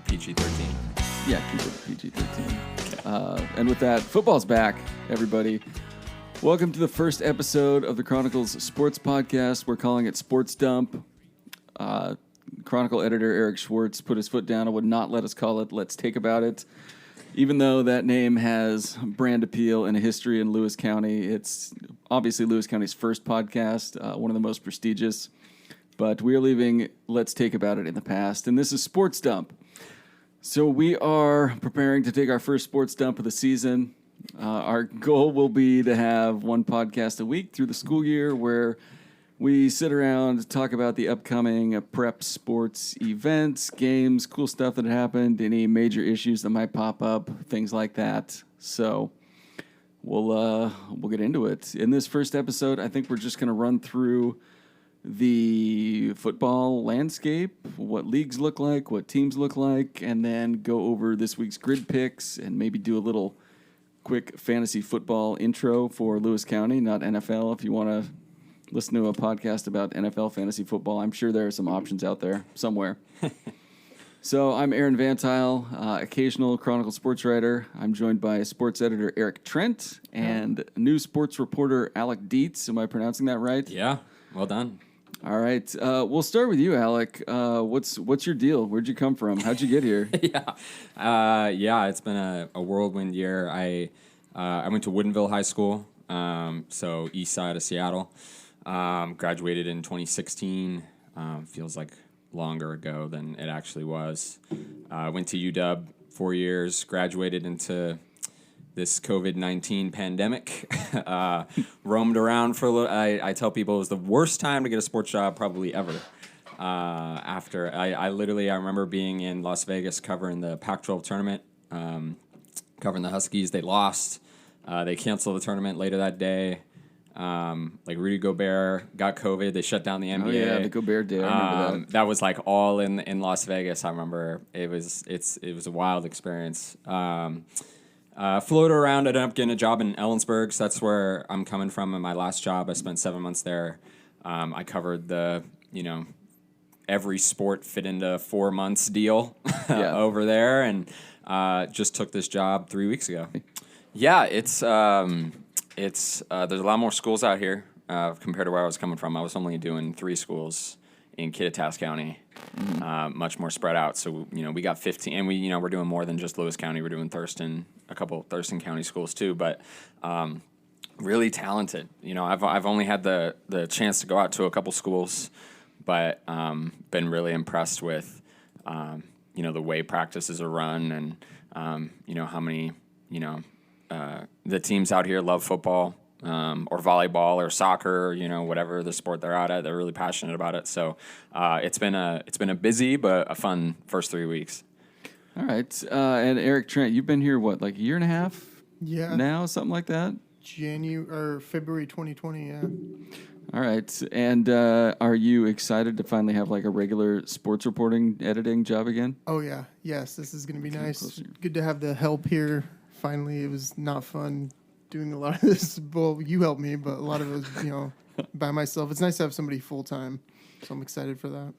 PG-13. Yeah, keep it PG-13. And with that, football's back, everybody. Welcome to the first episode of the Chronicle's sports podcast. We're calling it Sports Dump. Chronicle editor Eric Schwartz put his foot down and would not let us call it Let's Take About It. Even though that name has brand appeal and a history in Lewis County, it's obviously Lewis County's first podcast, one of the most prestigious. But we are leaving Let's Take About It in the past, and this is Sports Dump. So we are preparing to take our first sports dump of the season. Our goal will be to have one podcast a week through the school year where we sit around, talk about the upcoming prep sports events, games, cool stuff that happened, any major issues that might pop up, things like that. So we'll get into it. In this first episode, I think we're just going to run through the football landscape, what leagues look like, what teams look like, and then go over this week's grid picks and maybe do a little quick fantasy football intro for Lewis County, not NFL. If you want to listen to a podcast about NFL fantasy football, I'm sure there are some options out there somewhere. So I'm Aaron VanTuyl, occasional Chronicle sports writer. I'm joined by sports editor Eric Trent and new sports reporter Alec Dietz. Am I pronouncing that right? Yeah, well done. All right. We'll start with you, Alec. What's your deal? Where'd you come from? How'd you get here? It's been a whirlwind year. I went to Woodinville High School, so east side of Seattle. Graduated in 2016. Feels like longer ago than it actually was. Went to UW 4 years, graduated into this COVID-19 pandemic. Roamed around for a little. I tell people it was the worst time to get a sports job probably ever. After I remember being in Las Vegas covering the Pac-12 tournament, covering the Huskies. They lost. They canceled the tournament later that day. Rudy Gobert got COVID. They shut down the NBA. Oh yeah, the Gobert day. I remember that. That was like all in Las Vegas. I remember it was a wild experience. Floated around. I ended up getting a job in Ellensburg. So that's where I'm coming from. In my last job, I spent 7 months there. I covered every sport fit into 4 months deal over there, and just took this job 3 weeks ago. Yeah, it's there's a lot more schools out here compared to where I was coming from. I was only doing 3 schools in Kittitas County, much more spread out. So we got 15, and we're doing more than just Lewis County. We're doing Thurston, a couple Thurston County schools too. But really talented. I've only had the chance to go out to a couple schools, but been really impressed with the way practices are run, and how many the teams out here love football or volleyball or soccer, whatever the sport they're out at. They're really passionate about it. So it's been a busy but a fun first 3 weeks. All right. And Eric Trent, you've been here, what, like a year and a half? Yeah. Now, something like that? February 2020, yeah. All right. And are you excited to finally have like a regular sports reporting editing job again? Oh, yeah. Yes, this is going to be nice. Closer. Good to have the help here. Finally, it was not fun doing a lot of this. Well, you helped me, but a lot of it was, by myself. It's nice to have somebody full-time, so I'm excited for that.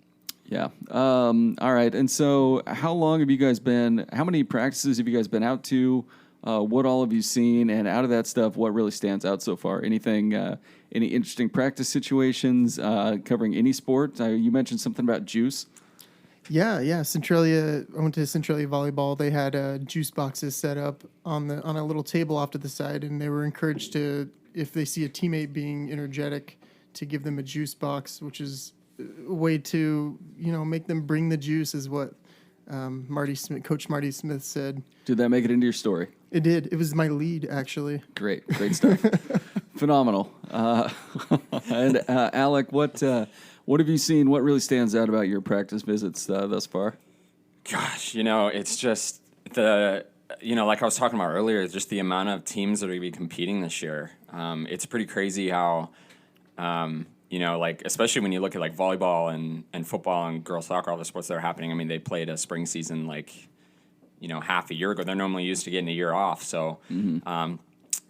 Yeah. All right. And so how long have you guys been, how many practices have you guys been out to? What all have you seen? And out of that stuff, what really stands out so far? Anything, any interesting practice situations covering any sport? You mentioned something about juice. Yeah. Centralia. I went to Centralia Volleyball. They had juice boxes set up on a little table off to the side, and they were encouraged to, if they see a teammate being energetic, to give them a juice box, which is a way to make them bring the juice, is what Coach Marty Smith said. Did that make it into your story? It did. It was my lead, actually. Great stuff. Phenomenal. And Alec, what have you seen? What really stands out about your practice visits thus far? Gosh, it's just like I was talking about earlier, just the amount of teams that are going to be competing this year. It's pretty crazy how, especially when you look at like volleyball and football and girls soccer, all the sports that are happening. I mean, they played a spring season half a year ago. They're normally used to getting a year off. So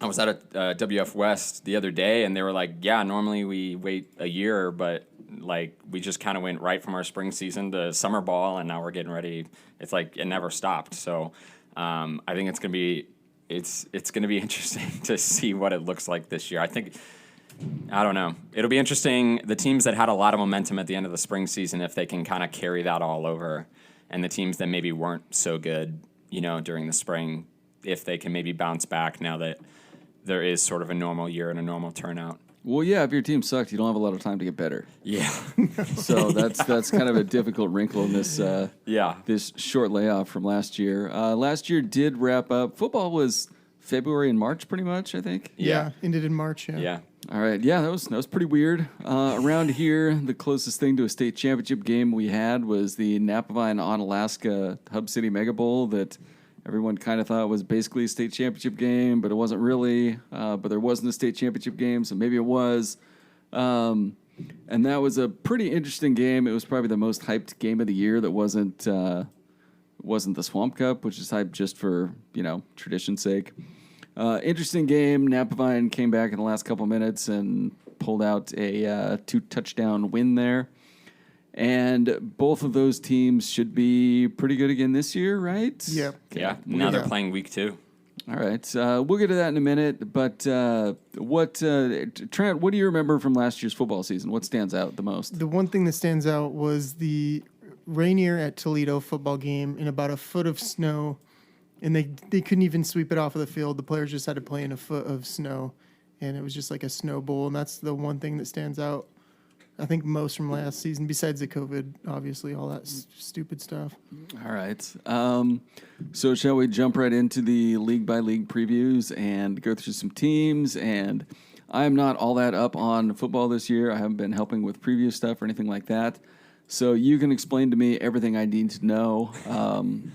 I was at a WF West the other day, and they were like, yeah, normally we wait a year, but like we just kind of went right from our spring season to summer ball, and now we're getting ready. It's like it never stopped. So I think it's gonna be interesting to see what it looks like this year. I don't know. It'll be interesting. The teams that had a lot of momentum at the end of the spring season, if they can kind of carry that all over, and the teams that maybe weren't so good, during the spring, if they can maybe bounce back now that there is sort of a normal year and a normal turnout. Well, yeah, if your team sucked, you don't have a lot of time to get better. Yeah. So that's kind of a difficult wrinkle in this this short layoff from last year. Last year did wrap up. Football was February and March pretty much, I think. Yeah, ended in March, Yeah. All right, yeah, that was pretty weird. Around here, the closest thing to a state championship game we had was the Napavine Onalaska Hub City Mega Bowl that everyone kind of thought was basically a state championship game, but it wasn't really. But there wasn't a state championship game, so maybe it was. And that was a pretty interesting game. It was probably the most hyped game of the year that wasn't the Swamp Cup, which is hyped just for, tradition's sake. Interesting game. Napavine came back in the last couple minutes and pulled out a 2-touchdown win there. And both of those teams should be pretty good again this year, right? Yeah. Okay. Yeah. Now they're playing week 2. All right. We'll get to that in a minute. But Trent, what do you remember from last year's football season? What stands out the most? The one thing that stands out was the Rainier at Toledo football game in about a foot of snow. And they couldn't even sweep it off of the field. The players just had to play in a foot of snow. And it was just like a snow bowl. And that's the one thing that stands out, I think, most from last season, besides the COVID, obviously, all that stupid stuff. All right. So shall we jump right into the league-by-league previews and go through some teams? And I'm not all that up on football this year. I haven't been helping with preview stuff or anything like that. So you can explain to me everything I need to know.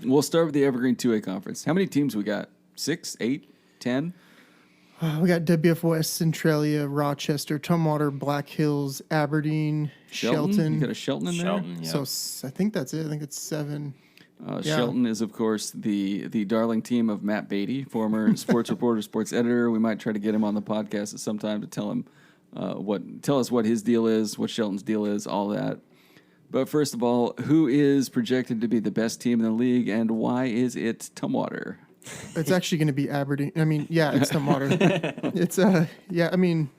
We'll start with the Evergreen 2A Conference. How many teams we got? 6, 8, 10? We got WF West, Centralia, Rochester, Tumwater, Black Hills, Aberdeen, Shelton. You got a Shelton in there? Shelton, yeah. So I think that's it. I think it's 7. Shelton is, of course, the darling team of Matt Beatty, former sports reporter, sports editor. We might try to get him on the podcast at some time to tell him tell us what his deal is, what Shelton's deal is, all that. But first of all, who is projected to be the best team in the league, and why is it Tumwater? It's actually going to be Aberdeen. I mean, yeah, it's Tumwater. It's I mean,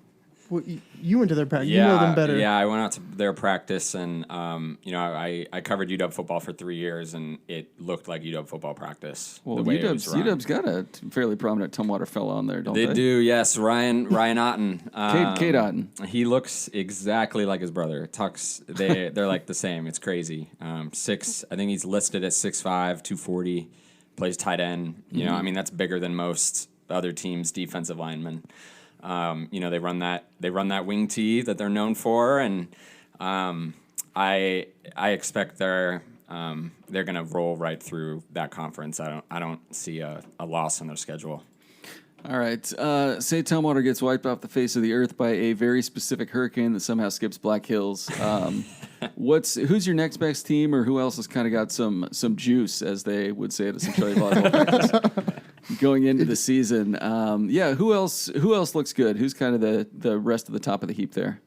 you went to their practice. Yeah, you know them better. Yeah, I went out to their practice, and I covered UW football for 3 years, and it looked like UW football practice. Well, the way it was run. UW's got a fairly prominent Tumwater fellow on there, don't they? They do, yes. Ryan Otten. Cade Otten. He looks exactly like his brother. Tux. They're like the same. It's crazy. I think he's listed at 6'5", 240. Plays tight end. I mean, that's bigger than most other teams' defensive linemen. They run that wing tee that they're known for, and I expect they're gonna roll right through that conference. I don't see a loss on their schedule. All right. Say Tumwater gets wiped off the face of the earth by a very specific hurricane that somehow skips Black Hills. Who's your next best team, or who else has kind of got some juice, as they would say at a Centralia volleyball practice, going into the season? Who else looks good? Who's kind of the rest of the top of the heap there?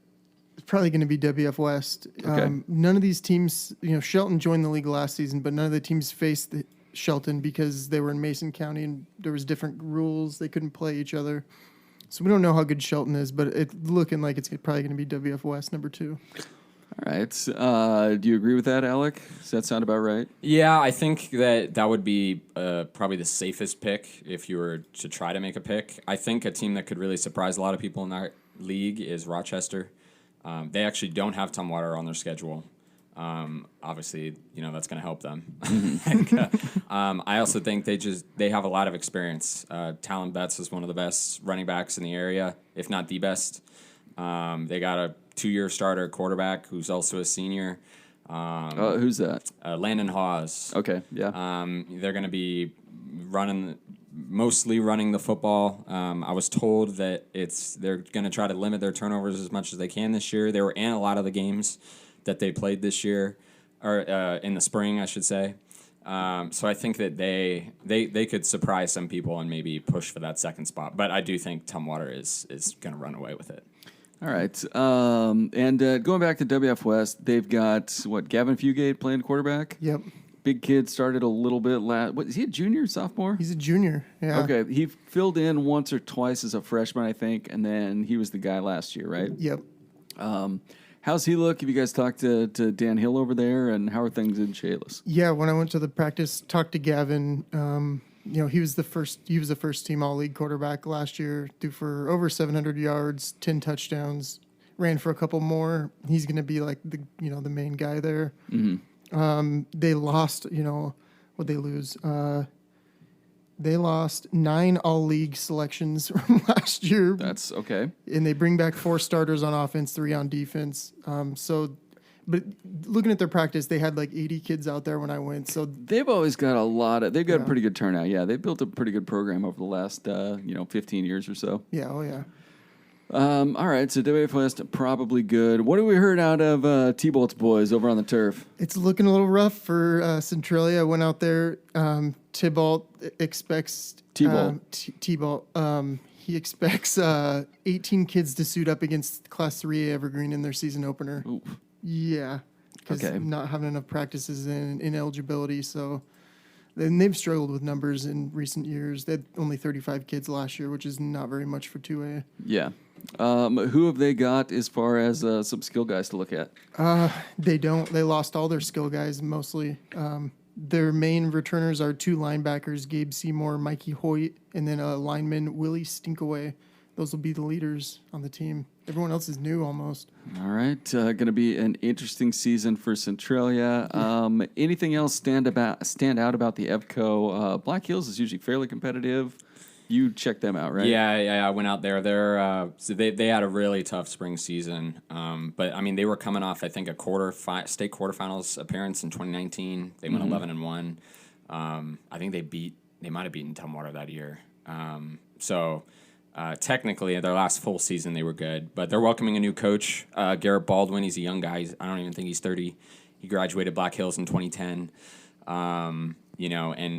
It's probably going to be WF West. Okay. None of these teams, Shelton joined the league last season, but none of the teams faced Shelton because they were in Mason County and there was different rules. They couldn't play each other. So we don't know how good Shelton is, but it's looking like it's probably going to be WF West number 2. All right. Do you agree with that, Alec? Does that sound about right? Yeah, I think that would be probably the safest pick if you were to try to make a pick. I think a team that could really surprise a lot of people in our league is Rochester. They actually don't have Tumwater on their schedule. Obviously, that's going to help them. I also think they have a lot of experience. Talon Betts is one of the best running backs in the area, if not the best. They got a 2-year starter quarterback who's also a senior. Who's that? Landon Hawes. Okay, yeah. They're going to be mostly running the football. I was told that they're going to try to limit their turnovers as much as they can this year. They were in a lot of the games that they played this year, or in the spring, I should say. So I think that they could surprise some people and maybe push for that second spot. But I do think Tumwater is going to run away with it. All right. And going back to WF West, they've got, Gavin Fugate playing quarterback? Yep. Big kid, started a little bit last. What, is he a junior, sophomore? He's a junior, yeah. Okay. He filled in once or twice as a freshman, I think, and then he was the guy last year, right? Yep. How's he look? Have you guys talked to Dan Hill over there, and how are things in Chehalis? Yeah, when I went to the practice, talked to Gavin. He was the first team all-league quarterback last year, threw for over 700 yards, 10 touchdowns, ran for a couple more. He's going to be like the main guy there. Mm-hmm. They lost, what'd they lose? They lost 9 all-league selections from last year. That's okay. And they bring back 4 starters on offense, 3 on defense. But looking at their practice, they had like 80 kids out there when I went. So they've always got they've got a pretty good turnout. Yeah, they've built a pretty good program over the last 15 years or so. Yeah, oh yeah. All right, so WF West probably good. What have we heard out of T-Bolt's boys over on the turf? It's looking a little rough for Centralia. I went out there. T-Bolt expects T-Bolt. He expects 18 kids to suit up against Class 3A Evergreen in their season opener. Ooh. Yeah, because not having enough practices and ineligibility. So and they've struggled with numbers in recent years. They had only 35 kids last year, which is not very much for 2A. Yeah. Who have they got as far as some skill guys to look at? They don't. They lost all their skill guys mostly. Their main returners are 2 linebackers, Gabe Seymour, Mikey Hoyt, and then a lineman, Willie Stinkaway. Those will be the leaders on the team. Everyone else is new almost. All right. Going to be an interesting season for Centralia. Anything else stand out about the EVCO? Black Hills is usually fairly competitive. You checked them out, right? Yeah. I went out there. So they had a really tough spring season. But I mean, they were coming off, I think, a state quarterfinals appearance in 2019. They went 11-1. I think they might have beaten Tumwater that year. Technically, their last full season, they were good. But they're welcoming a new coach, Garrett Baldwin. He's a young guy. I don't even think he's 30. He graduated Black Hills in 2010. And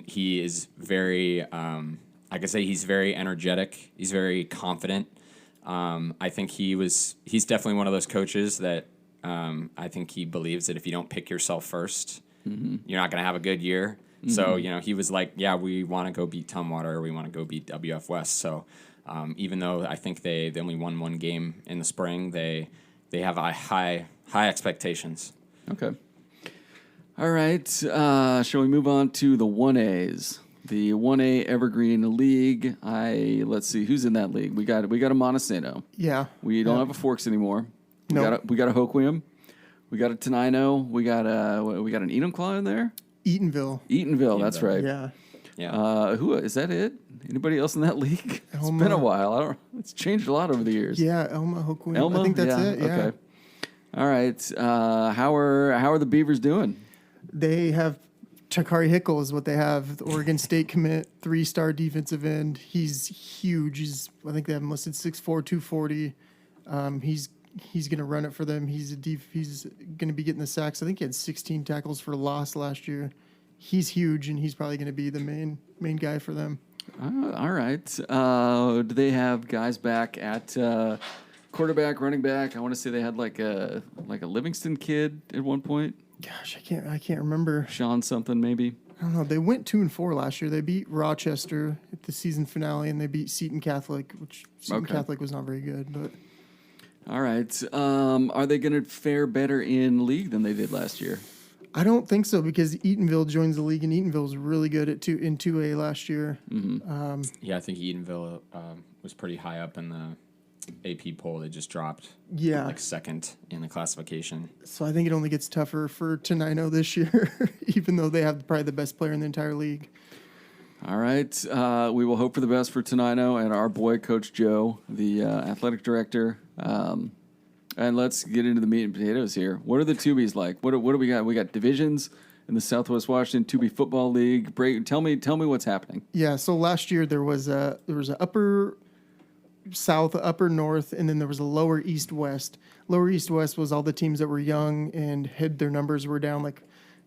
he is very, I could say he's very energetic. He's very confident. I think he's definitely one of those coaches that I think he believes that if you don't pick yourself first, you're not going to have a good year. Mm-hmm. So, he was like, yeah, we want to go beat Tumwater, or we want to go beat WF West. So, even though I think they only won 1 game in the spring, they have high expectations. Okay. All right. Shall we move on to the 1As? The 1A Evergreen League. Let's see who's in that league. We got a Montesano. Yeah. We don't have a Forks anymore. Nope. We got a Hoquiam. We got a Tenino. We got an Enumclaw in there. Eatonville. That's right. Yeah. Who is that? It? Anybody else in that league? Elma. It's been a while. It's changed a lot over the years. Yeah, Elma Hoquiam. Elma? I think that's it. Yeah. Okay. All right. How are the Beavers doing? They have Takari Hickle is what they have. The Oregon State commit, 3-star defensive end. He's huge. I think they have him listed 6'4", 240. He's going to run it for them. He's going to be getting the sacks. I think he had 16 tackles for loss last year. He's huge, and he's probably going to be the main guy for them. All right. Do they have guys back at quarterback, running back? I want to say they had like a Livingston kid at one point. Gosh, I can't remember. Sean something maybe. I don't know. They went 2-4 last year. They beat Rochester at the season finale, and they beat Seton Catholic, which Seton Catholic was not very good. But all right. Are they going to fare better in league than they did last year? I don't think so, because Eatonville joins the league, and Eatonville was really good in 2A last year. Mm-hmm. I think Eatonville was pretty high up in the AP poll. They just dropped like second in the classification. So I think it only gets tougher for Tenino this year, even though they have probably the best player in the entire league. All right. We will hope for the best for Tenino and our boy, Coach Joe, the athletic director. And let's get into the meat and potatoes here. What are the 2Bs like? What do we got? We got divisions in the Southwest Washington 2B Football League. Tell me what's happening. Yeah, so last year there was a upper south, upper north, and then there was a lower east west. Lower east west was all the teams that were young and had their numbers were down, like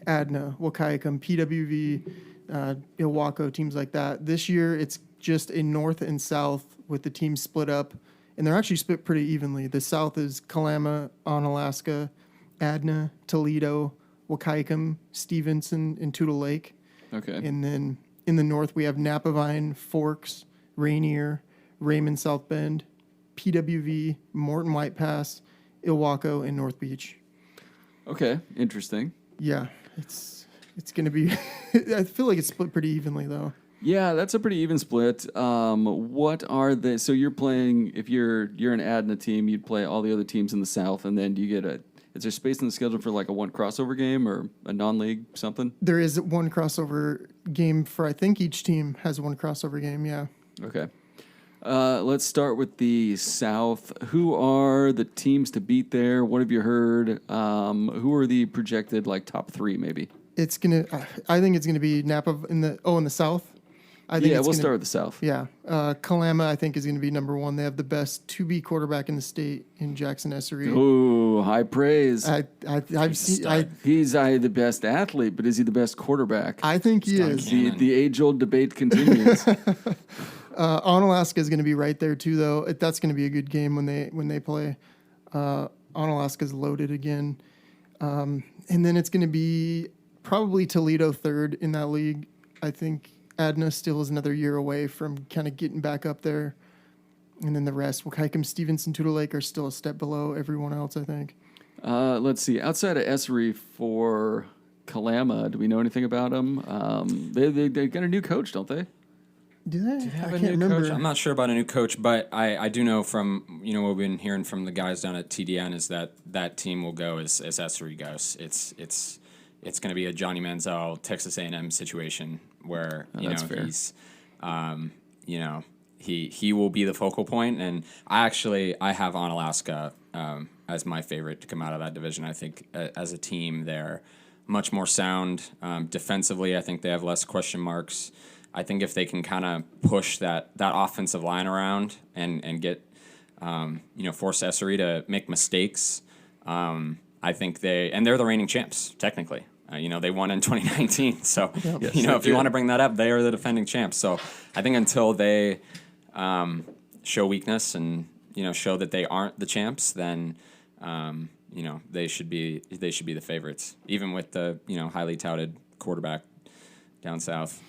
Adna, Wakayakum, PWV, Ilwaco, teams like that. This year it's just a north and south with the teams split up, and they're actually split pretty evenly. The South is Kalama, Onalaska, Adna, Toledo, Wahkiakum, Stevenson, and Toutle Lake. Okay. And then in the North, we have Napavine, Forks, Rainier, Raymond, South Bend, PWV, Morton, White Pass, Ilwaco, and North Beach. Okay, interesting. Yeah, it's going to be. I feel like it's split pretty evenly though. Yeah, that's a pretty even split. What are the? So you're playing. If you're an Adna team, you'd play all the other teams in the South, and then do you get is there space in the schedule for like a one crossover game or a non-league something? There is one crossover game for, I think each team has one crossover game. Yeah. Okay. Let's start with the South. Who are the teams to beat there? What have you heard? Who are the projected like top three maybe? I think it's gonna be Napa in the South. I think we'll start with the South. Yeah, Kalama I think is gonna be number one. They have the best 2B quarterback in the state in Jackson Essery. Ooh, high praise. I've seen. He's the best athlete, but is he the best quarterback? I think he is. The age-old debate continues. Onalaska is going to be right there too, though. That's going to be a good game when they play. Onalaska's loaded again, and then it's going to be probably Toledo third in that league. I think Adna still is another year away from kind of getting back up there, and then the rest, Wahkiakum, Stevenson, Toutle Lake, are still a step below everyone else. I think. Let's see. Outside of Essery for Kalama, do we know anything about them? They got a new coach, don't they? Do they? Have I a can't new remember. coach? I'm not sure about a new coach, but I do know from what we've been hearing from the guys down at TDN is that team will go as Essery goes. It's going to be a Johnny Manziel Texas A&M situation where he's he will be the focal point, and I have Onalaska as my favorite to come out of that division. I think as a team they're much more sound defensively. I think they have less question marks. I think if they can kind of push that offensive line around and get, force Essery to make mistakes, I think they're the reigning champs, technically. They won in 2019. So, if you want to bring that up, they are the defending champs. So I think until they show weakness and, show that they aren't the champs, then, they should be the favorites, even with the, highly touted quarterback down south.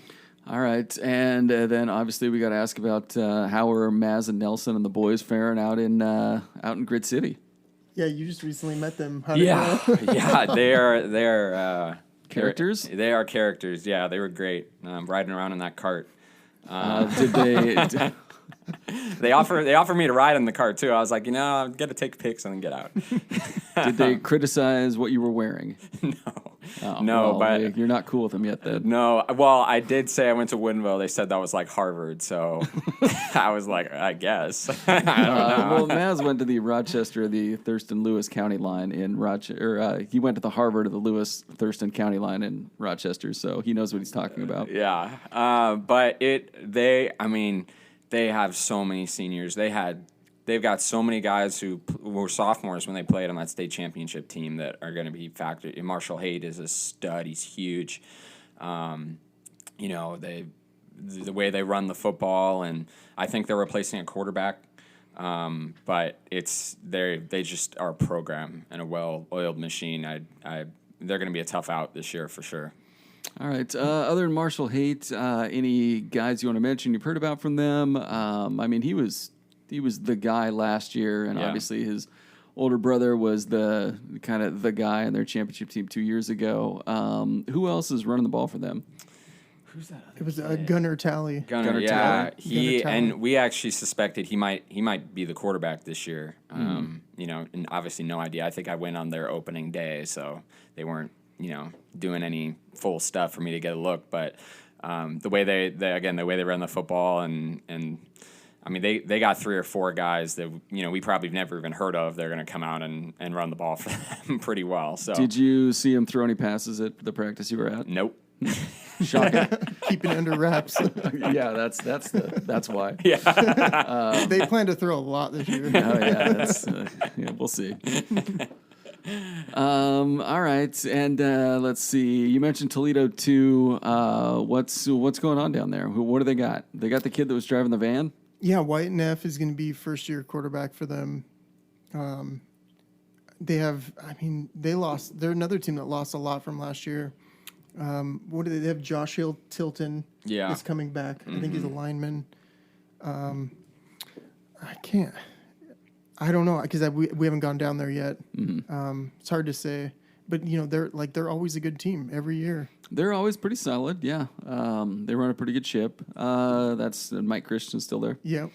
All right, and then obviously we got to ask about how are Maz and Nelson and the boys faring out in Grid City? Yeah, you just recently met them. Yeah, they are characters. They are characters. Yeah, they were great riding around in that cart. Did they? They offered me to ride in the cart too. I was like, I'm gonna take pics and then get out. Did they criticize what you were wearing? No, but you're not cool with them yet. Then no. Well, I did say I went to Woodinville. They said that was like Harvard, so I was like, I guess. I don't know. Well, Maz went to the Rochester, the Thurston Lewis County line in Rochester. He went to the Harvard of the Lewis Thurston County line in Rochester, so he knows what he's talking about. Yeah, but they have so many seniors. They've got so many guys who were sophomores when they played on that state championship team that are going to be factored. Marshall Haight is a stud. He's huge. The way they run the football, and I think they're replacing a quarterback. But they just are a program and a well-oiled machine. They're going to be a tough out this year for sure. All right. Other than Marshall Haight, any guys you want to mention you've heard about from them? He was the guy last year, and obviously his older brother was the guy in their championship team 2 years ago. Who else is running the ball for them? Who's that? It was Gunnar Talley. Gunnar Talley. And we actually suspected he might be the quarterback this year. And obviously no idea. I think I went on their opening day, so they weren't doing any full stuff for me to get a look. But the way they run the football and they got 3 or 4 guys that we probably never even heard of. They're going to come out and run the ball for them pretty well. So did you see him throw any passes at the practice you were at? Nope. Shocking. Keeping it under wraps. Yeah, that's why. Yeah. They plan to throw a lot this year. Oh yeah, we'll see. All right, and let's see. You mentioned Toledo too. What's going on down there? What do they got? They got the kid that was driving the van. Yeah, White Neff is going to be first-year quarterback for them. They lost. They're another team that lost a lot from last year. What do they have? Josh Tilton is coming back. I think he's a lineman. I don't know because we haven't gone down there yet. It's hard to say, but they're always a good team every year. They're always pretty solid. Yeah, they run a pretty good ship. That's Mike Christian's still there. Yeah.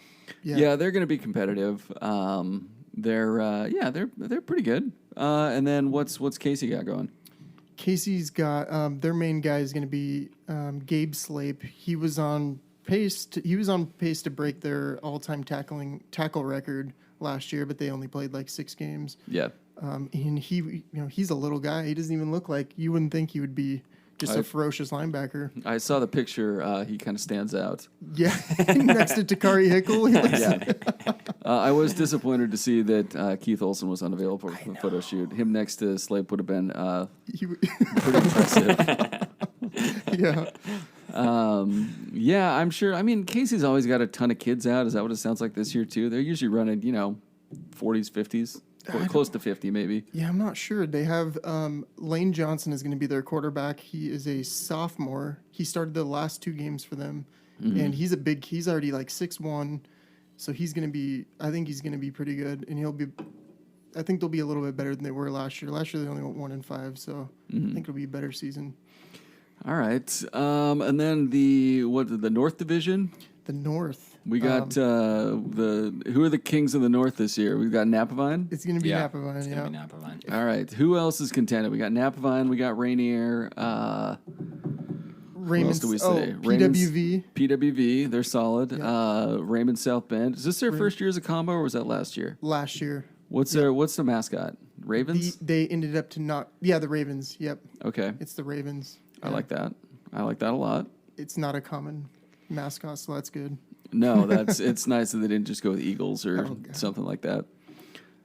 They're going to be competitive. They're pretty good. And then what's Casey got going? Casey's got their main guy is going to be Gabe Slape. He was on pace to break their all-time tackle record last year, but they only played like 6 games. Yeah. And he's a little guy. He doesn't even look like you wouldn't think he would be just a ferocious linebacker. I saw the picture. He kind of stands out. Yeah, next to Takari Hickle. I was disappointed to see that Keith Olsen was unavailable for the photo shoot. Him next to Slape would have been pretty impressive. Yeah. I'm sure. I mean, Casey's always got a ton of kids out. Is that what it sounds like this year too? They're usually running, 40s, 50s. Close to 50, maybe. Yeah, I'm not sure. They have Lane Johnson is going to be their quarterback. He is a sophomore. He started the last 2 games for them, and he's already like 6'1", so he's going to be. I think he's going to be pretty good, and I think they'll be a little bit better than they were last year. Last year they only went 1-5, so I think it'll be a better season. All right, and then the North Division. The North. We got who are the kings of the North this year? We've got Napavine. It's going to be Napavine. It's going to be Napavine. All right. Who else is contended? We got Napavine. We got Rainier. Raymond. What else do we say? PWV. PWV. They're solid. Yeah. Raymond South Bend. Is this their first year as a combo, or was that last year? Last year. What's the mascot? Ravens. They ended up to not. Yeah, the Ravens. Yep. Okay. It's the Ravens. I like that. I like that a lot. It's not a common mascot, so that's good. No, it's nice that they didn't just go with Eagles or something like that.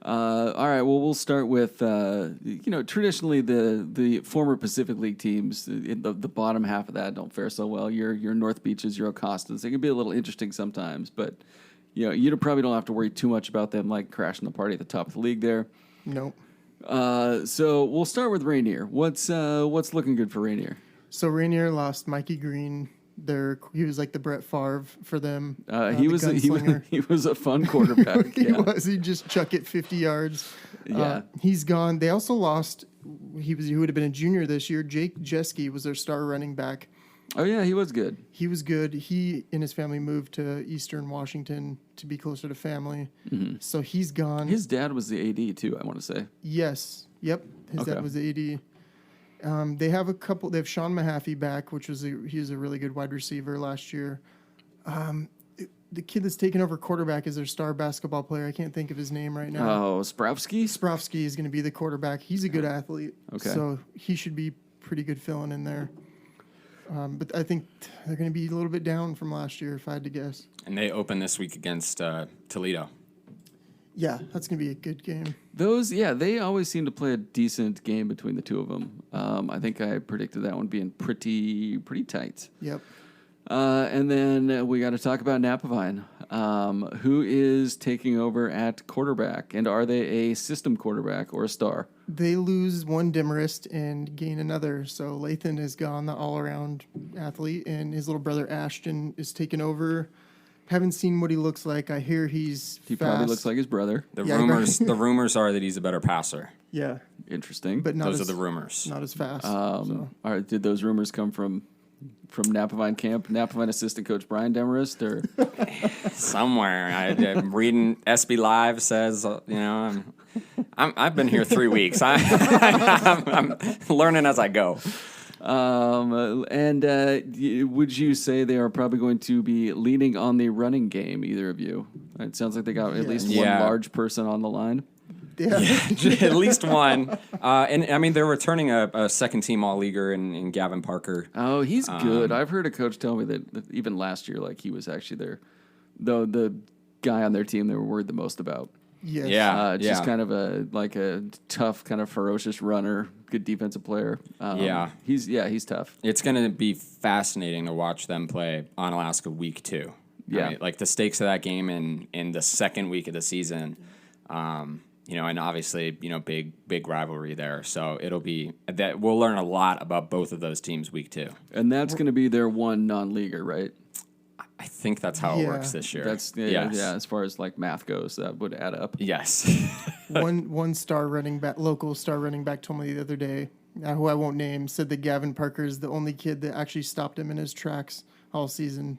All right, well, we'll start with traditionally the former Pacific League teams, the bottom half of that don't fare so well. Your North Beaches, your Acostas, they can be a little interesting sometimes, but you probably don't have to worry too much about them like crashing the party at the top of the league there. Nope. So we'll start with Rainier. What's looking good for Rainier? So Rainier lost Mikey Green. He was like the Brett Favre for them. He was a fun quarterback. He was. He'd just chuck it 50 yards. Yeah. He's gone. They also lost. He would have been a junior this year. Jake Jeske was their star running back. Oh yeah, he was good. He was good. He and his family moved to Eastern Washington to be closer to family. Mm-hmm. So he's gone. His dad was the AD too, I want to say. Yes. Yep. His dad was the AD. They have They have Sean Mahaffey back, he was a really good wide receiver last year. The kid that's taken over quarterback is their star basketball player. I can't think of his name right now. Oh, Spravsky? Spravsky is going to be the quarterback. He's a good athlete. Okay. So he should be pretty good filling in there. But I think they're going to be a little bit down from last year, if I had to guess. And they open this week against Toledo. Yeah, that's going to be a good game. They always seem to play a decent game between the two of them. I think I predicted that one being pretty tight. Yep. And then we got to talk about Napavine. Who is taking over at quarterback? And are they a system quarterback or a star? They lose one Demarest and gain another. So Lathan is gone, the all-around athlete, and his little brother Ashton is taking over. Haven't seen what he looks like. I hear he fast. Probably looks like his brother. The rumors are that he's a better passer. Yeah. Interesting. But those are the rumors. Not as fast. All right. Did those rumors come from Napavine camp, Napavine assistant coach Brian Demarest, or somewhere? I'm reading SB Live says, I've been here 3 weeks. I'm learning as I go. Would you say they are probably going to be leaning on the running game, either of you? It sounds like they got at least one large person on the line. Yeah. At least one. And I mean, they're returning a second-team all-leaguer in Gavin Parker. Oh, he's good. I've heard a coach tell me that even last year, he was actually the guy on their team they were worried the most about. Yes. Yeah. Just kind of a tough, kind of ferocious runner, good defensive player. He's tough. It's going to be fascinating to watch them play on Alaska week 2. Yeah. I mean, like the stakes of that game in the second week of the season, and obviously, big rivalry there. So it'll be that we'll learn a lot about both of those teams week 2. And that's going to be their one non-leaguer, right? I think that's how it works this year. That's as far as like math goes, that would add up. Yes. One star running back, local star running back, told me the other day, who I won't name, said that Gavin Parker is the only kid that actually stopped him in his tracks all season.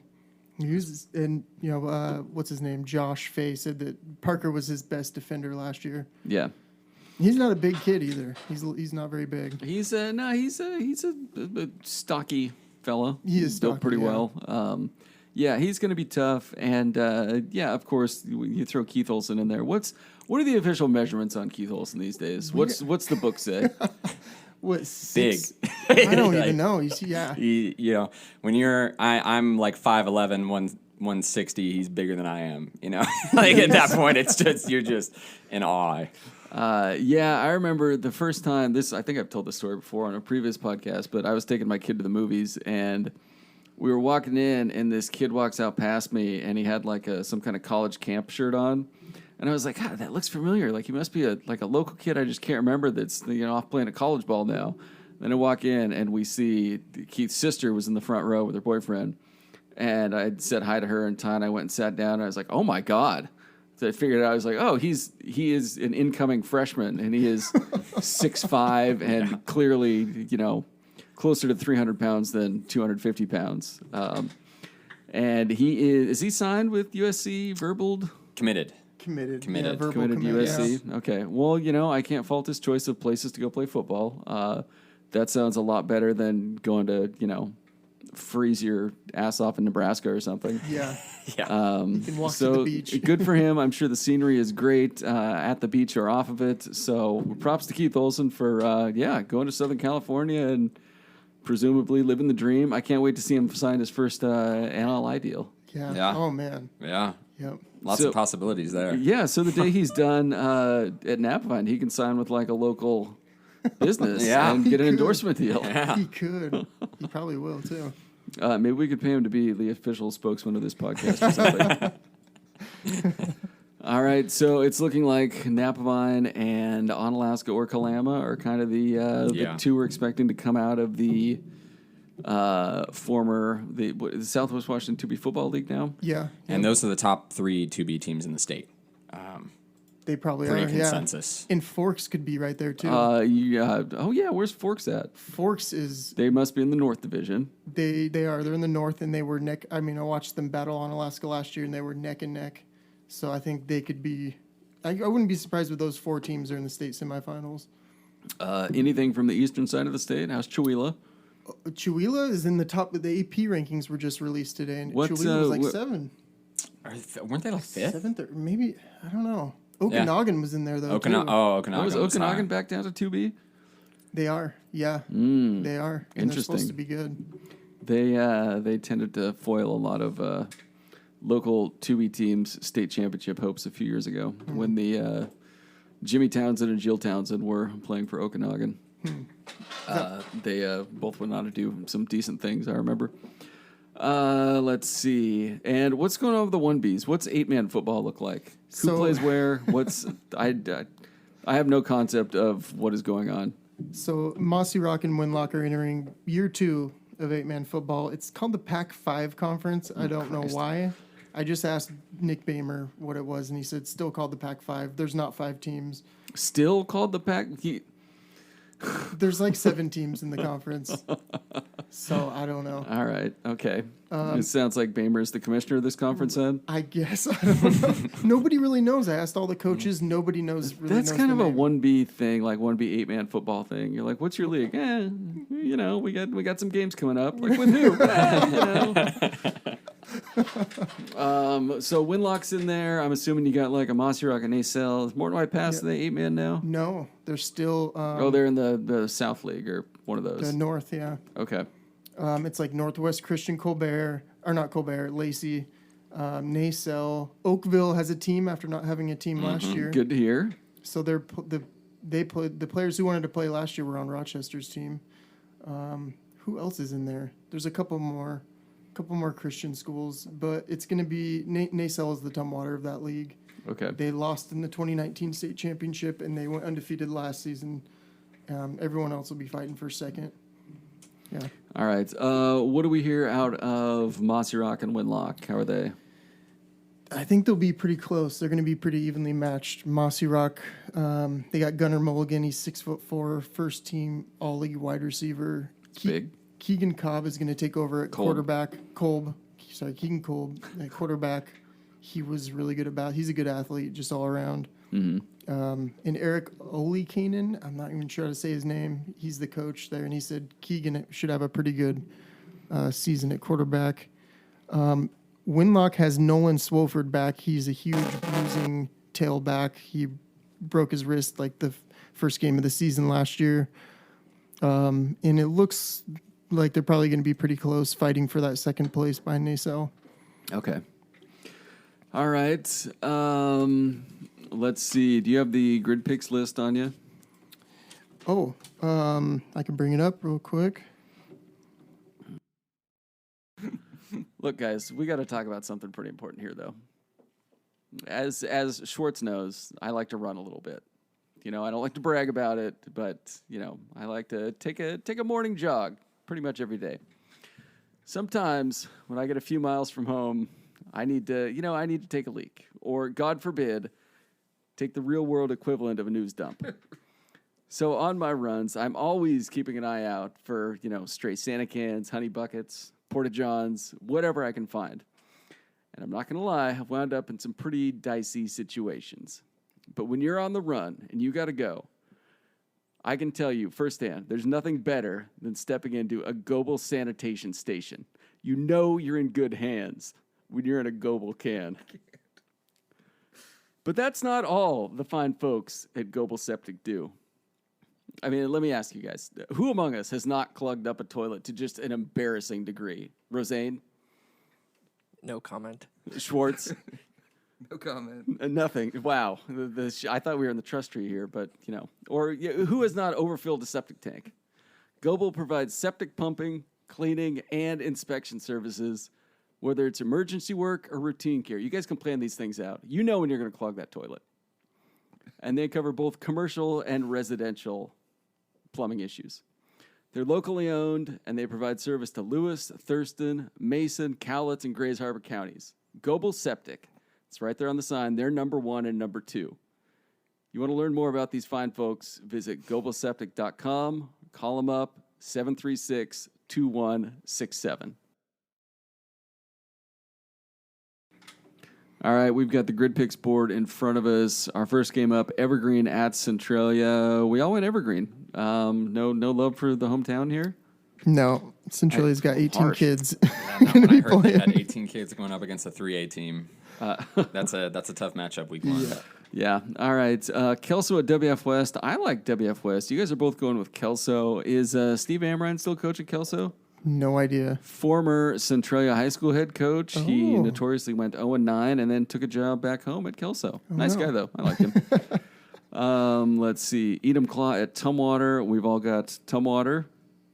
What's his name? Josh Fay said that Parker was his best defender last year. Yeah. He's not a big kid either. He's not very big. He's a stocky fellow. He is built stocky, pretty yeah. well. He's going to be tough, and of course you throw Keith Olson in there. What are the official measurements on Keith Olson these days? What's the book say? What, Big. I don't even know. When I'm like 5'11", 160, he's bigger than I am. Like at that point, it's just you're just in awe. I remember the first time. I think I've told this story before on a previous podcast, but I was taking my kid to the movies, and we were walking in, and this kid walks out past me, and he had like some kind of college camp shirt on. And I was like, God, that looks familiar. Like, he must be a local kid I just can't remember that's off playing a college ball now. Then I walk in, and we see Keith's sister was in the front row with her boyfriend. And I said hi to her and Ty, and I went and sat down, and I was like, oh, my God. So I figured out, I was like, oh, he is an incoming freshman, and he is 6'5", and clearly, closer to 300 pounds than 250 pounds. And is he signed with USC, verbaled? Committed. Committed to USC. Yeah. Okay. Well, I can't fault his choice of places to go play football. That sounds a lot better than going to, freeze your ass off in Nebraska or something. Yeah. Yeah. You can walk to the beach. Good for him. I'm sure the scenery is great at the beach or off of it. So props to Keith Olson for, going to Southern California and presumably living the dream. I can't wait to see him sign his first NLI deal. Yeah. Oh, man. Yeah. Yep. Lots of possibilities there. Yeah, so the day he's done at Napavine, he can sign with like a local business and get an endorsement deal. Yeah. He could. He probably will, too. Maybe we could pay him to be the official spokesman of this podcast or something. All right, so it's looking like Napavine and Onalaska or Kalama are kind of the two we're expecting to come out of the the Southwest Washington 2B Football League now. Yeah. And those are the top 3 2B teams in the state. They probably Pretty are. consensus. Yeah. And Forks could be right there, too. Where's Forks at? Forks is... They must be in the North Division. They are. They're in the North, and they were I watched them battle on Alaska last year, and they were neck and neck. So I think they could be... I wouldn't be surprised if those 4 teams are in the state semifinals. Anything from the eastern side of the state? How's Chewelah? Chewelah is in the top. The AP rankings were just released today, and What's, Chewelah was like 7. Weren't they like 5th? 7th, or maybe, I don't know. Okanagan was in there, though. Okanagan. Was Okanagan back down to 2B? They are, yeah. They are. And Interesting. they're supposed to be good. They tended to foil a lot of local 2B teams' state championship hopes a few years ago when the Jimmy Townsend and Jill Townsend were playing for Okanagan. They both went on to do some decent things, I remember. Let's see. And what's going on with the 1Bs? What's 8-man football look like? Who plays where? I have no concept of what is going on. So Mossy Rock and Winlock are entering year 2 of 8-man football. It's called the Pac-5 Conference. I don't know why. I just asked Nick Bamer what it was, and he said still called the Pac-5. There's not 5 teams. Still called the Pac? There's like 7 teams in the conference. So I don't know. All right. Okay. It sounds like Bamer's the commissioner of this conference then? I guess. I don't know. Nobody really knows. I asked all the coaches. Nobody knows. That's kind of a 1B thing, like 1B 8-man football thing. You're like, what's your league? We got some games coming up. Like, with who? So Winlock's in there. I'm assuming you got like a Mossy Rock and Nacelle. Is Morton White past the 8-man now? No, they're still. They're in the South League or one of those. The North, yeah. Okay. It's like Northwest Christian Lacey, Nacelle. Oakville has a team after not having a team last year. Good to hear. So the players who wanted to play last year were on Rochester's team. Who else is in there? There's a couple couple more Christian schools, but it's going to be Nacelle is the Tumwater of that league. Okay. They lost in the 2019 state championship, and they went undefeated last season. Everyone else will be fighting for second. Yeah. All right. What do we hear out of Mossy Rock and Winlock? How are they? I think they'll be pretty close. They're going to be pretty evenly matched. Mossy Rock, they got Gunnar Mulligan. He's 6'4", first team all league wide receiver. Big. Keegan Cobb is going to take over at quarterback. Keegan Kolb at quarterback. He was really good he's a good athlete just all around. Mm-hmm. And Eric Olikainen, I'm not even sure how to say his name. He's the coach there, and he said Keegan should have a pretty good season at quarterback. Winlock has Nolan Swofford back. He's a huge bruising tailback. He broke his wrist like the first game of the season last year. And it looks like they're probably going to be pretty close, fighting for that second place behind Nacelle. Okay. All right. Let's see. Do you have the grid picks list on you? Oh, I can bring it up real quick. Look, guys, we got to talk about something pretty important here, though. As Schwartz knows, I like to run a little bit. I don't like to brag about it, but I like to take a morning jog pretty much every day. Sometimes when I get a few miles from home, I need to take a leak, or God forbid, take the real world equivalent of a news dump. So on my runs, I'm always keeping an eye out for stray Santa cans, honey buckets, Porta Johns, whatever I can find. And I'm not going to lie, I've wound up in some pretty dicey situations. But when you're on the run and you got to go, I can tell you firsthand, there's nothing better than stepping into a Goebel sanitation station. You're in good hands when you're in a Goebel can. But that's not all the fine folks at Goebel Septic do. I mean, let me ask you guys, who among us has not plugged up a toilet to just an embarrassing degree? Roseanne? No comment. Schwartz? No comment. Nothing. Wow. I thought we were in the trust tree here, but, Or who has not overfilled a septic tank? Goebel provides septic pumping, cleaning, and inspection services, whether it's emergency work or routine care. You guys can plan these things out. You know when you're going to clog that toilet. And they cover both commercial and residential plumbing issues. They're locally owned, and they provide service to Lewis, Thurston, Mason, Cowlitz, and Grays Harbor counties. Goebel Septic. It's right there on the sign. They're number 1 and number 2. You want to learn more about these fine folks, visit goebelseptic.com. Call them up, 736-2167. All right, we've got the grid picks board in front of us. Our first game up, Evergreen at Centralia. We all went Evergreen. No love for the hometown here? No, Centralia's got 18 kids. Yeah, no, when I heard they had 18 kids going up against a 3A team, that's a tough matchup week 1. Yeah. All right. Kelso at WF West. I like WF West. You guys are both going with Kelso. Is Steve Amrine still coaching Kelso? No idea. Former Centralia High School head coach. Oh. He notoriously went 0-9 and then took a job back home at Kelso. Nice guy, though. I like him. Let's see. Edamclaw at Tumwater. We've all got Tumwater.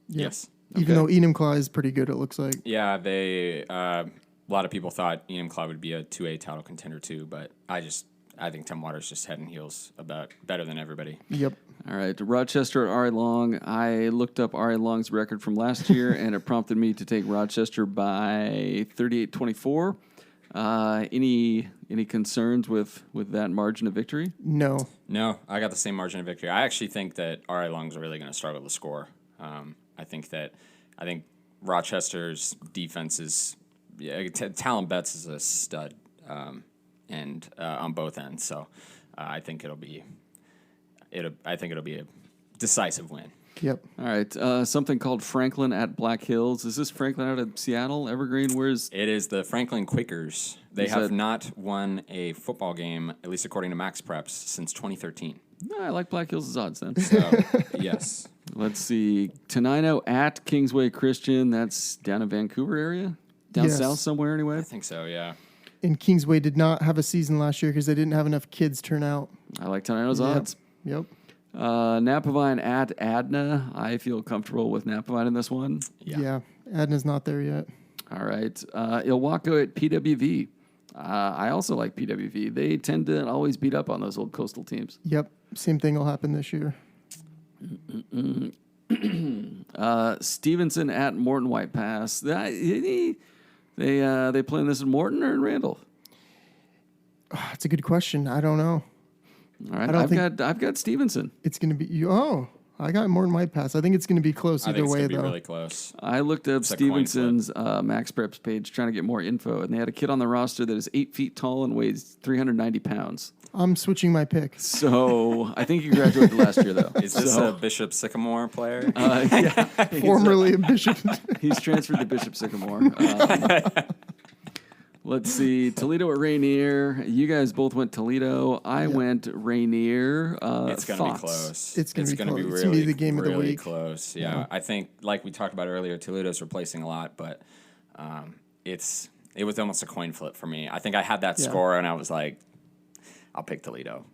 Yes. Even though Enumclaw is pretty good, it looks like. Yeah, they a lot of people thought Enumclaw would be a 2A title contender too, but I think Tumwater's just head and heels about better than everybody. Yep. All right, Rochester at Ari Long. I looked up Ari Long's record from last year, and it prompted me to take Rochester by 38-24. Any concerns with that margin of victory? No, I got the same margin of victory. I actually think that Ari Long's really going to struggle to score. I think Rochester's defense is Talon Betts is a stud, and on both ends. So I think it'll be a decisive win. Yep. All right. Something called Franklin at Black Hills. Is this Franklin out of Seattle? Evergreen? Where's it? Is the Franklin Quakers? They have not won a football game, at least according to Max Preps, since 2013. No, I like Black Hills' odds then. So, yes. Let's see. Tenino at Kingsway Christian. That's down in Vancouver area? Down south somewhere anyway? I think so, yeah. And Kingsway did not have a season last year because they didn't have enough kids turn out. I like Tenino's odds. Yep. Napavine at Adna. I feel comfortable with Napavine in this one. Yeah. Adna's not there yet. All right. Ilwaco at PWV. I also like PWV. They tend to always beat up on those old coastal teams. Yep. Same thing will happen this year. Stevenson at Morton White Pass. They playing this in Morton or in Randall? That's a good question. I don't know. All right. I've got Stevenson. It's going to be I got Morton White Pass. I think it's going to be close either way, though. I think it's going to be really close. I looked up Stevenson's Max Preps page trying to get more info, and they had a kid on the roster that is 8 feet tall and weighs 390 pounds. I'm switching my pick. So I think he graduated last year, though. Is this a Bishop Sycamore player? Yeah, Formerly a Bishop. He's transferred to Bishop Sycamore. Let's see. Toledo at Rainier. You guys both went Toledo. I went Rainier. It's going to be close. It's going to be close. Really, it's going to be the game of the really week. Close. Yeah. I think, like we talked about earlier, Toledo's replacing a lot, but it was almost a coin flip for me. I think I had that score, and I was like, I'll pick Toledo.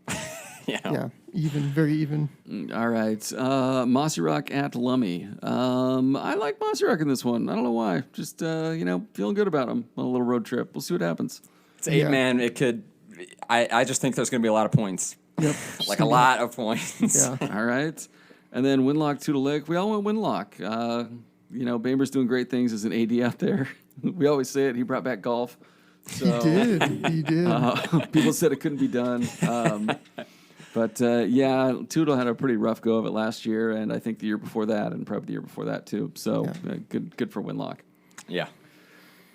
Yeah, even, very even. All right. Mossy Rock at Lummi. I like Mossy Rock in this one. I don't know why. Just, feeling good about them on a little road trip. We'll see what happens. It's 8-man. It could. I just think there's going to be a lot of points. Yep. Like a lot of points. Yeah. All right. And then Winlock, Tootle Lake. We all went Winlock. Bamer's doing great things as an AD out there. We always say it. He brought back golf. So, He did. People said it couldn't be done. But Tootle had a pretty rough go of it last year, and I think the year before that, and probably the year before that too. So good for Winlock. Yeah.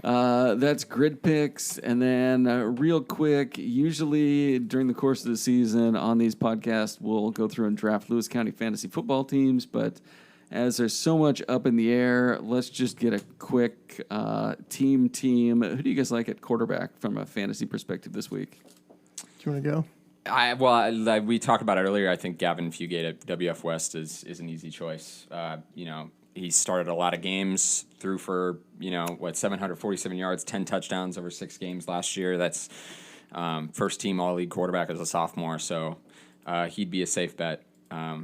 That's grid picks, and then real quick. Usually during the course of the season on these podcasts, we'll go through and draft Lewis County fantasy football teams. But as there's so much up in the air, let's just get a quick team. Who do you guys like at quarterback from a fantasy perspective this week? Do you want to go? We talked about it earlier. I think Gavin Fugate at WF West is an easy choice. He started a lot of games, threw for 747 yards, 10 touchdowns over 6 games last year. That's first team all league quarterback as a sophomore, so he'd be a safe bet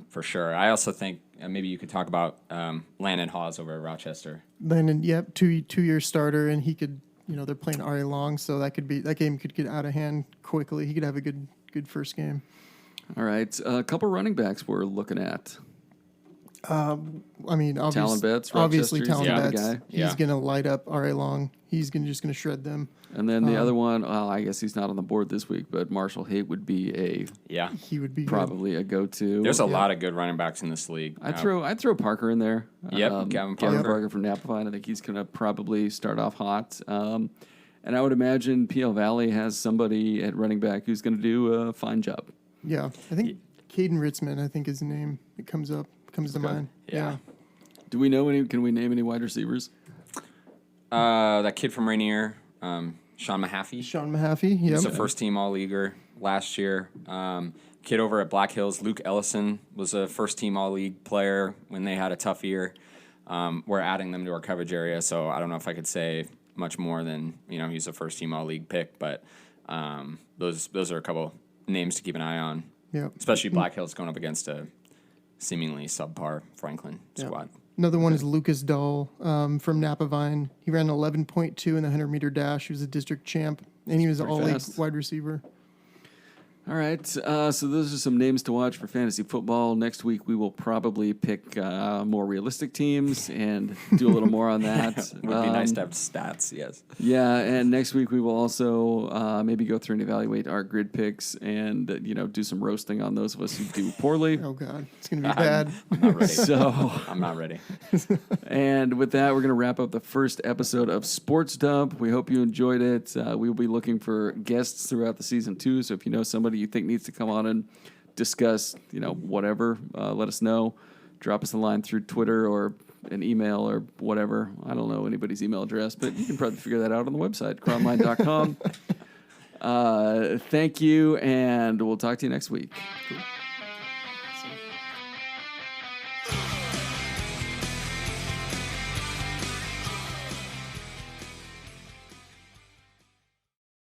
for sure. I also think maybe you could talk about Landon Hawes over at Rochester. Landon, yep, two-year starter, and he could. They're playing Ari Long, so that game could get out of hand quickly. He could have a good first game. All right. A couple running backs we're looking at. Talon Betts, obviously Talon Betts. Guy. He's going to light up R.A. Long. He's just going to shred them. And then the other one, I guess he's not on the board this week, but Marshall Haight would be he would be probably a go-to. There's a lot of good running backs in this league. I'd throw Parker in there. Yep, Gavin Parker from Napavine. I think he's going to probably start off hot. And I would imagine PL Valley has somebody at running back who's going to do a fine job. Yeah, I think Caden Ritzman, I think is the name that comes to mind. Yeah. Do we know any? Can we name any wide receivers? That kid from Rainier, Sean Mahaffey. Yeah. He's a first team all-leaguer last year. Kid over at Black Hills, Luke Ellison, was a first team all-league player when they had a tough year. We're adding them to our coverage area, so I don't know if I could say much more than he's a first team all-league pick, but those are a couple names to keep an eye on. Yeah. Especially Black Hills going up against a seemingly subpar Franklin squad. Another one is Lucas Dahl from Napavine. He ran 11.2 in the 100-meter dash. He was a district champ, and he was an all-league wide receiver. All right, so those are some names to watch for fantasy football. Next week, we will probably pick more realistic teams and do a little more on that. Would be nice to have stats, yes. Yeah, and next week we will also maybe go through and evaluate our grid picks and do some roasting on those of us who do poorly. Oh God, it's gonna be bad. I'm not ready. So I'm not ready. And with that, we're going to wrap up the first episode of Sports Dump. We hope you enjoyed it. We will be looking for guests throughout the season too. So if you know somebody you think needs to come on and discuss, whatever, let us know. Drop us a line through Twitter or an email or whatever. I don't know anybody's email address, but you can probably figure that out on the website, cronline.com. Thank you, and we'll talk to you next week. Cool.